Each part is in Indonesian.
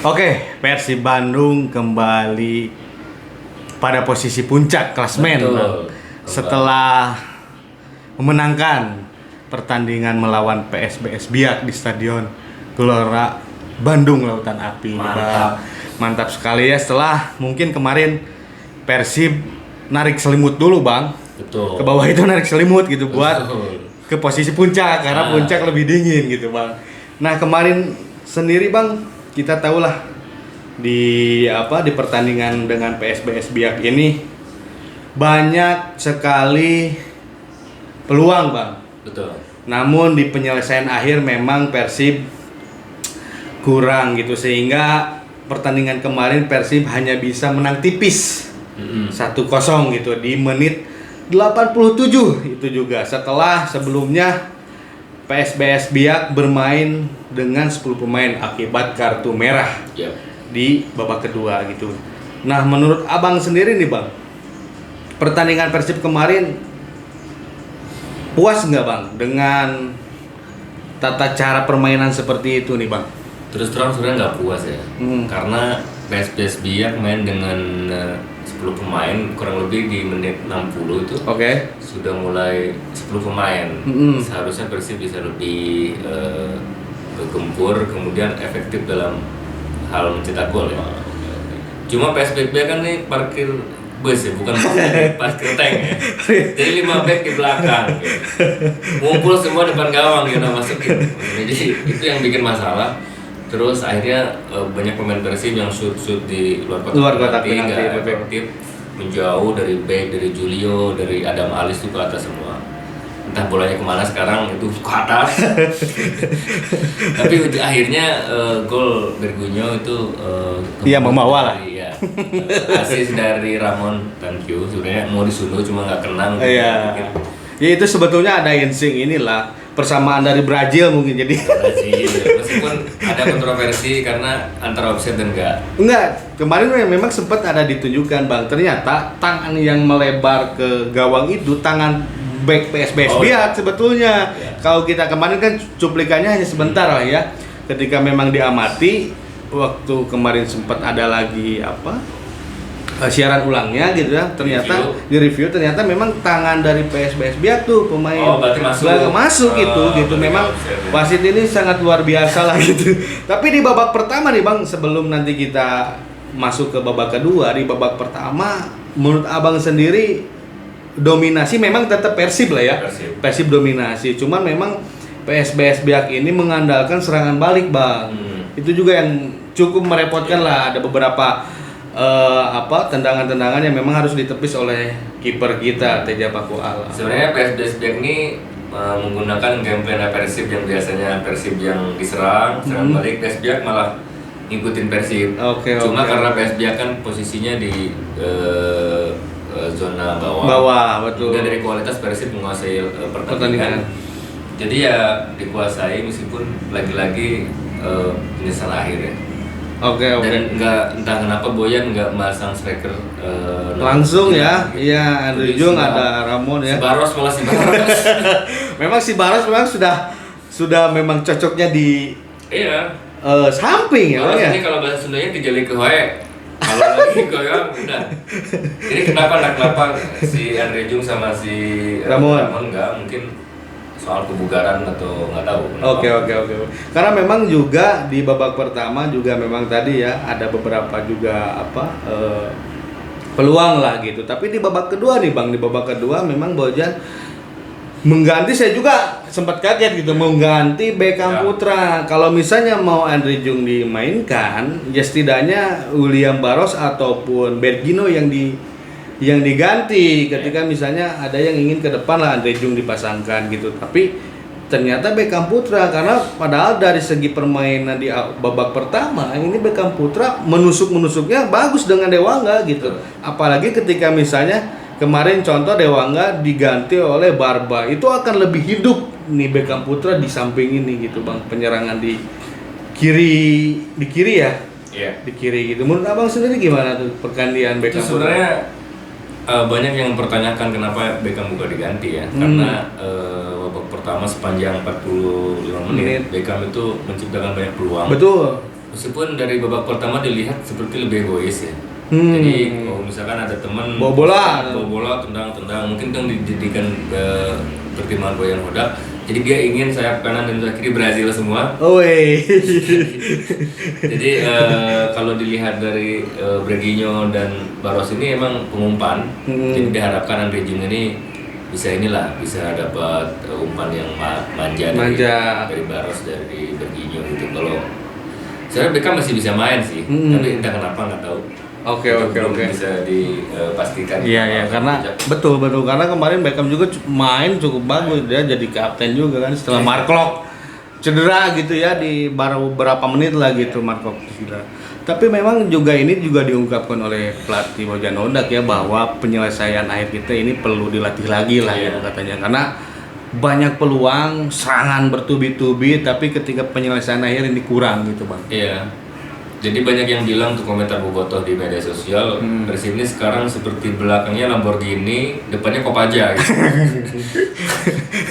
Oke, Persib Bandung kembali pada posisi puncak klasemen setelah memenangkan pertandingan melawan PSBS Biak di Stadion Gelora Bandung Lautan Api. Mantap sekali ya, setelah mungkin kemarin Persib narik selimut dulu Bang. Betul. Ke bawah itu narik selimut gitu buat ke posisi puncak karena puncak lebih dingin gitu Bang. Nah, kemarin sendiri Bang, kita tahulah di pertandingan dengan PSBS Biak ini banyak sekali peluang Bang. Betul. Namun di penyelesaian akhir memang Persib kurang gitu, sehingga pertandingan kemarin Persib hanya bisa menang tipis 1-0 gitu di menit 87 itu juga setelah sebelumnya PSBS Biak bermain dengan 10 pemain akibat kartu merah di babak kedua gitu. Nah, menurut Abang sendiri nih Bang, pertandingan Persib kemarin puas nggak Bang dengan tata cara permainan seperti itu nih Bang? Terus terang sebenarnya nggak puas ya, karena PSBS Biak main dengan 10 pemain kurang lebih di menit 60 itu. Sudah mulai 10 pemain. Seharusnya Persib bisa lebih bergempur, kemudian efektif dalam hal mencetak gol ya. Cuma PSBS Biak kan nih parkir bus ya, bukan parkir tank ya. Jadi 5 back di belakang gitu. Ngumpul semua depan gawang gitu masukin. Jadi itu yang bikin masalah. Terus akhirnya banyak pemain Persib yang shoot di luar kotak penalti nggak efektif, menjauh dari back, dari Julio, dari Adam Alis itu ke atas semua. Entah bolanya kemana sekarang, itu ke atas. Tapi akhirnya gol Bergunyo itu membawa lah. Ya, asis dari Ramon, thank you. Sebenarnya mau disuruh cuma nggak kena. Ya itu sebetulnya ada insting inilah, persamaan dari Brazil mungkin jadi. Brazil, meskipun ada kontroversi karena antara offset dan enggak. Kemarin memang sempat ada ditunjukkan Bang, ternyata tangan yang melebar ke gawang itu tangan back PSBS Biak sebetulnya. Kalau kita kemarin kan cuplikannya hanya sebentar lah ya. Ketika memang diamati, waktu kemarin sempat ada lagi siaran ulangnya gitu ya, ternyata di review ternyata memang tangan dari PSBS Biak tuh pemain masuk gitu memang wasit ini sangat luar biasa lah gitu. Tapi di babak pertama nih Bang, sebelum nanti kita masuk ke babak kedua, di babak pertama menurut Abang sendiri dominasi memang tetap Persib lah ya. Persib dominasi, cuman memang PSBS Biak ini mengandalkan serangan balik Bang. Itu juga yang cukup merepotkan lah, ada beberapa tendangan-tendangan yang memang harus ditepis oleh kiper kita Teja Paku Ala. Sebenarnya PSBS Biak ini menggunakan game plan Persib yang biasanya Persib yang diserang, serangan balik PSBS Biak malah ngikutin Persib. Cuma karena PSBS Biak kan posisinya di zona bawah, betul. Dan dari kualitas Persib menguasai pertandingan. Jadi ya dikuasai meskipun lagi-lagi penyesal akhir ya. Dan entah kenapa Boyan nggak masang striker langsung ya. Iya, Andri Jung ada Ramon ya. Si Baros. Memang si Baros memang sudah memang cocoknya di samping ya. Ini kalau bahasa Sundanya dijali ke hoe. Kalau lagi goyang udah. Jadi kenapa si Andri Jung sama si Ramon nggak, mungkin soal kebugaran atau nggak tahu. Oke. Karena memang juga di babak pertama juga memang tadi ya ada beberapa juga peluang lah gitu. Tapi di babak kedua nih Bang, memang Bojan mengganti, saya juga sempat kaget gitu, mengganti Beckham Putra. Kalau misalnya mau Andri Jung dimainkan, ya setidaknya William Baros ataupun Bergino yang diganti ketika misalnya ada yang ingin ke depan lah Andri Jung dipasangkan gitu. Tapi ternyata Beckham Putra, karena padahal dari segi permainan di babak pertama ini Beckham Putra menusuknya bagus dengan Dewangga gitu. Apalagi ketika misalnya kemarin contoh Dewangga diganti oleh Barba, itu akan lebih hidup nih Beckham Putra di samping ini gitu Bang, penyerangan di kiri ya. Di kiri gitu. Menurut Abang sendiri gimana tuh pergantian Beckham Putra? Sebenarnya banyak yang mempertanyakan kenapa Beckham bukan diganti ya. Karena babak pertama sepanjang 45 menit Beckham itu menciptakan banyak peluang. Betul. Meskipun dari babak pertama dilihat seperti lebih egois ya. Jadi kalau misalkan ada teman bawa bola tendang mungkin kan dijadikan pertimbangan Boyan Hodak. Jadi dia ingin sayap kanan dan sayap kiri Brazil semua. Jadi kalau dilihat dari Breginho dan Barros ini emang pengumpan. Jadi diharapkan Andre Jung ini bisa dapat umpan yang manja. Dari Barros, dari Breginho gitu. Kalau saya Beckham masih bisa main sih, tapi entah kenapa nggak tahu. Oke. Bisa dipastikan. Iya, karena betul karena kemarin Beckham juga main cukup bagus, dia jadi kapten juga kan setelah Mark Klok cedera gitu ya, di baru berapa menit lah gitu Mark Klok cedera. Tapi memang ini juga diungkapkan oleh pelatih Bojan Hodak ya, bahwa penyelesaian akhir kita ini perlu dilatih lagi lah ya katanya, karena banyak peluang serangan bertubi-tubi tapi ketika penyelesaian akhir ini kurang gitu Bang. Iya. Jadi banyak yang bilang tuh komentar bobotoh di media sosial, Persib ini sekarang seperti belakangnya Lamborghini, depannya Kopaja gitu.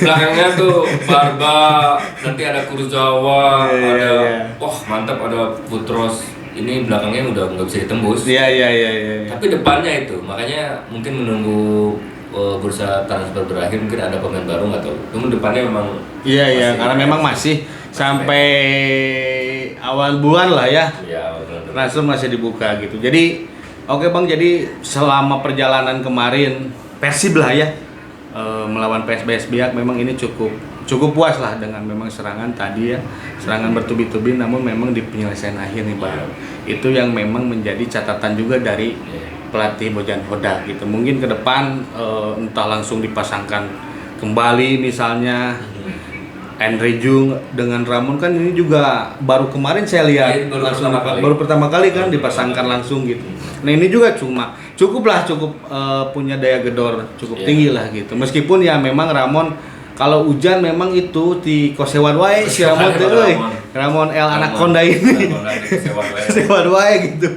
Belakangnya tuh Barba, nanti ada Kurzawa, mantap ada Putros. Ini belakangnya udah nggak bisa ditembus. Iya. Tapi depannya itu, makanya mungkin menunggu bursa transfer berakhir mungkin ada pemain baru nggak tahu. Namun depannya memang karena memang masih sampai awal bulan lah ya. Transfer masih dibuka gitu. Jadi oke Bang, jadi selama perjalanan kemarin Persib lah ya melawan PSBS Biak memang ini cukup puas lah dengan memang serangan tadi ya. Serangan bertubi-tubi namun memang di penyelesaian akhir nih Bang. Itu yang memang menjadi catatan juga dari pelatih Bojan Hodak gitu. Mungkin ke depan entah langsung dipasangkan kembali misalnya Andre Jung dengan Ramon, kan ini juga baru kemarin saya lihat baru pertama kali kan dipasangkan langsung gitu. Nah ini juga cukup punya daya gedor cukup tinggi lah gitu. Meskipun ya memang Ramon kalau hujan memang itu di kosewan wae si Ramon teh Ramon El Anaconda ini. Kosewan wae gitu.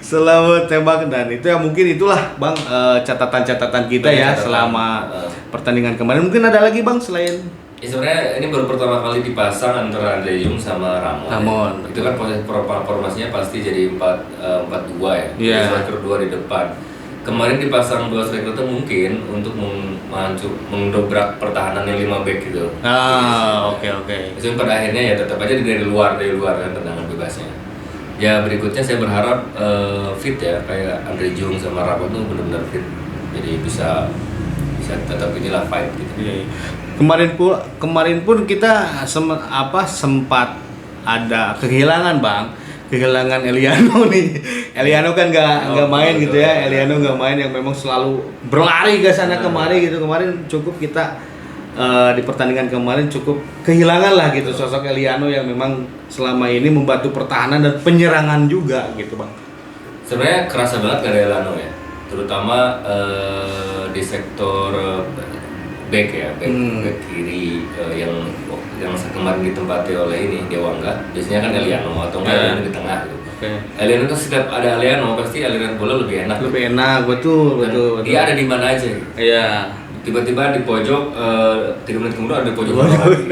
Selamat tembak, dan itu ya mungkin itulah Bang catatan-catatan kita ya selama pertandingan kemarin. Mungkin ada lagi Bang selain sebenarnya ini baru pertama kali dipasang antara Andre Jung sama Ramon. Ya. Itu kan formasinya pasti jadi 4-2 ya. Yeah. Striker 2 di depan. Kemarin dipasang 2 striker itu mungkin untuk mendobrak pertahanan yang 5 back gitu. Oke. Jadi pada akhirnya ya tetap aja dari luar kan tendangan bebasnya. Ya berikutnya saya berharap fit ya, kayak Andre Jung sama Ramon tuh benar-benar fit. Jadi bisa tetap inilah fight gitu. Yeah. Kemarin pun kita sempat ada kehilangan Eliano nih. Eliano kan nggak main gitu ya. Eliano nggak main, yang memang selalu berlari ke sana kemari gitu. Kemarin cukup kita di pertandingan kemarin cukup kehilangan lah gitu sosok Eliano yang memang selama ini membantu pertahanan dan penyerangan juga gitu Bang. Sebenarnya kerasa banget gak ada Eliano ya, terutama di sektor back kiri yang kemarin ditempati oleh ini Dewangga. Biasanya kan Eliano atau enggak di tengah gitu. Eliano tuh setiap ada Eliano pasti aliran bola lebih enak. Betul. Dia ada di mana aja. Iya. Tiba-tiba di pojok 3 menit kemudian ada di pojok lagi.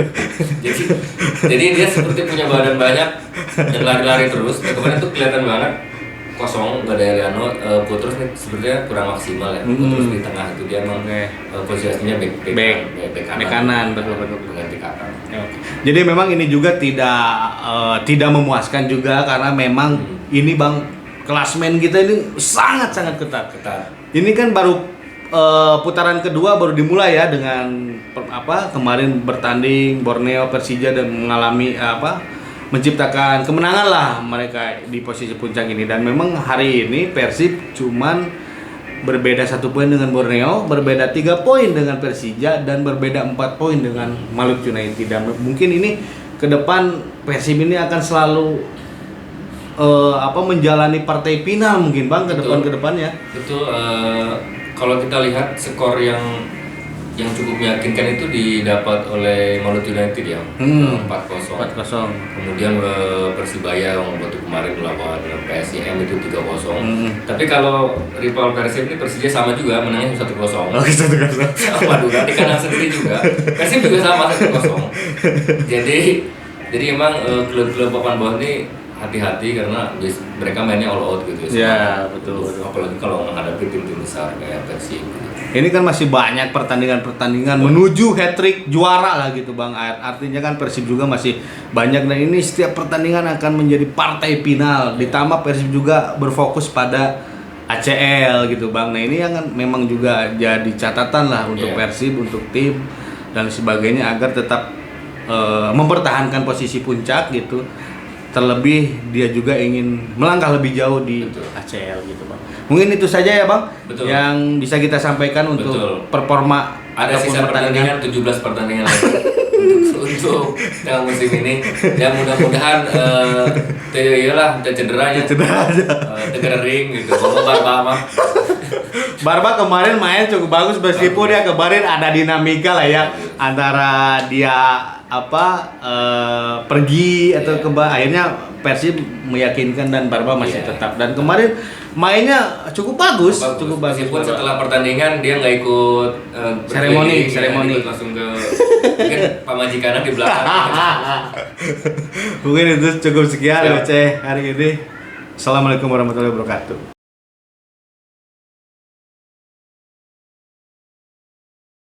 Jadi dia seperti punya badan banyak dan lari-lari terus. Kemarin tuh kelihatan banget kosong, nggak ada Eliano. Putros nih sebenarnya kurang maksimal ya. Putros di tengah itu dia emang posisinya back kanan, betul ganti kanan. Jadi memang ini juga tidak memuaskan juga, karena memang ini Bang, klasmen kita ini sangat ketat. Ini kan baru putaran kedua baru dimulai ya dengan kemarin bertanding Borneo Persija dan mengalami menciptakan kemenangan lah mereka di posisi puncak ini. Dan memang hari ini Persib cuman berbeda 1 poin dengan Borneo, berbeda 3 poin dengan Persija, dan berbeda 4 poin dengan Maluku United. Dan mungkin ini ke depan Persib ini akan selalu menjalani partai final mungkin Bang ke depannya. Betul. Kalau kita lihat skor yang cukup meyakinkan itu didapat oleh Maluku United ya, 4-0. Kemudian Persibaya waktu kemarin melawan PSIM itu 3-0. Tapi kalau rival Persib ini Persija sama juga menangnya 1-0. Waduh, di kandang sendiri juga. Persib juga sama 1-0. Jadi emang klub-klub papan bawah ini hati-hati karena mereka mainnya all out gitu ya. Ya, betul. Apalagi kalau menghadapi tim-tim besar kayak Persib. Ini kan masih banyak pertandingan-pertandingan menuju hat-trick juara lah gitu Bang. Artinya kan Persib juga masih banyak, dan ini setiap pertandingan akan menjadi partai final. Ditambah Persib juga berfokus pada ACL gitu Bang. Nah ini yang kan memang juga jadi catatan lah untuk Persib, untuk tim dan sebagainya agar tetap mempertahankan posisi puncak gitu. Terlebih dia juga ingin melangkah lebih jauh di ACL gitu Bang. Mungkin itu saja ya Bang yang bisa kita sampaikan untuk performa. Ada sisa pertandingan 17 pertandingan lagi untuk yang musim ini. Ya mudah-mudahan iyalah cedera ring gitu. Ngomong Barba kemarin main cukup bagus meskipun dia kemarin ada dinamika lah ya antara dia pergi atau akhirnya Persib meyakinkan dan Barba masih tetap, dan kemarin mainnya cukup bagus. Meskipun setelah pertandingan dia nggak ikut seremoni langsung ke mungkin pamajikannya di belakang. Mungkin itu cukup sekian hari ini. Assalamualaikum warahmatullahi wabarakatuh.